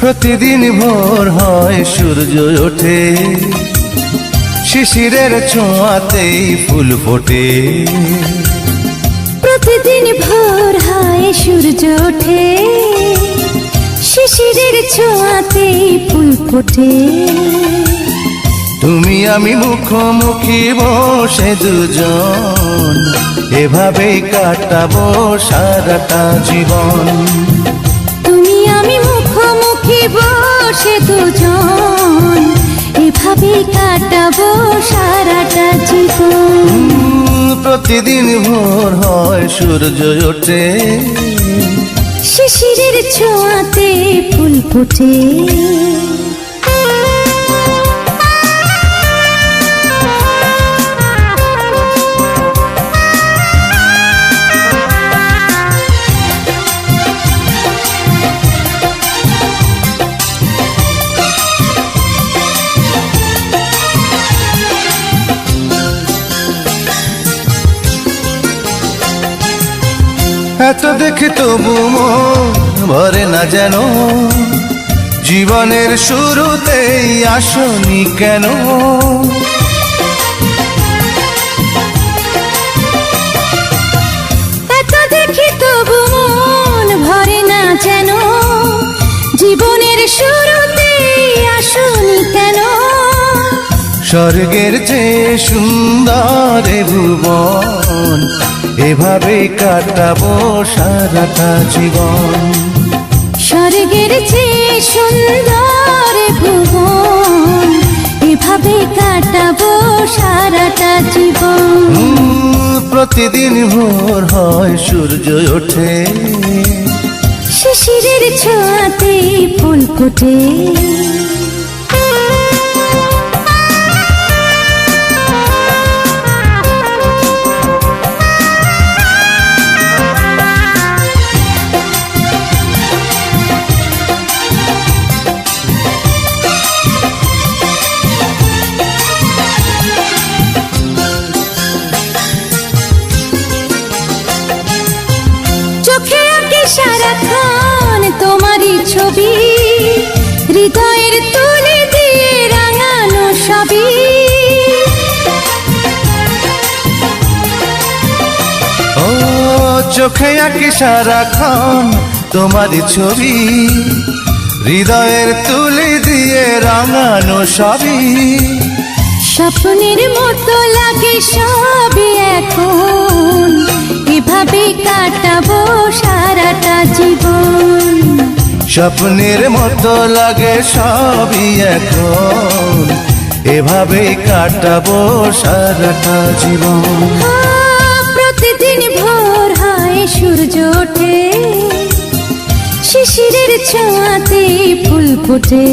প্রতিদিন ভোর হয় সূর্য ওঠে, শিশিরের ছোঁয়াতেই ফুল ফোটে। প্রতিদিন ভোর হয় সূর্য ওঠে, শিশিরের ছোঁয়াতেই ফুল ফোটে। তুমি আমি মুখোমুখি বসে দুজন, এভাবেই কাটাবো সারাটা জীবন। তুমি আমি মুখোমুখি বসে দুজন, এভাবেই কাটাবো সারাটা জীবন। প্রতিদিন ভোর হয় সূর্য ওঠে, শিশিরের ছোঁয়াতে ফুল ফোটে। এত দেখে তবু মন ভরে না যেন, জীবনের শুরুতেই আসনি কেন? এত দেখি তবু মন ভরে না যেন, জীবনের শুরুতেই আসনি কেন? স্বর্গের চেয়ে সুন্দর এ ভুবন, এভাবেই কাটাবো সারাটা জীবন। স্বর্গের চেয়ে সুন্দর ভুবন, এভাবে কাটাবো সারাটা জীবন। প্রতিদিন ভোর হয় সূর্য ওঠে, শিশিরের ছোঁয়াতে ফুল ফোটে। সারাক্ষণ তোমারই ছবি, হৃদয়ের তুলে দিয়ে রাঙানো সবই। ও চোখে আঁকি সারাক্ষণ তোমারই ছবি, হৃদয়ের তুলে দিয়ে রাঙানো সবই। স্বপ্নের মতো লাগে সবই এখন, এভাবে কাটাবো সারাটা জীবন। স্বপ্নের মতো লাগে সবই এখন, এভাবেই কাটাবো সারাটা জীবন। প্রতিদিন ভোর হয় সূর্য ওঠে, শিশিরের ছোঁয়াতে ফুল ফোটে।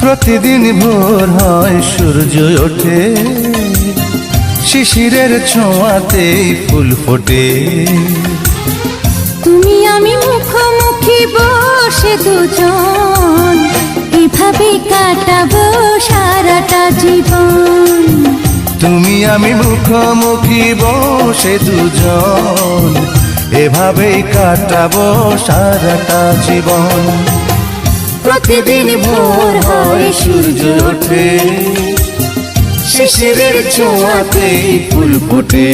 প্রতিদিন ভোর হয় সূর্য ওঠে, শিশিরের ছোঁয়াতেই ফুল ফোটে। তুমি আমি মুখোমুখি বসে দুজন, এভাবে কাটাবো সারাটা জীবন। তুমি আমি মুখোমুখি বসে দুজন, এভাবেই কাটাবো সারাটা জীবন। প্রতিদিন ভোর হয় সূর্য ওঠে, শিশিরের ছোঁয়াতেই ফুল ফোটে।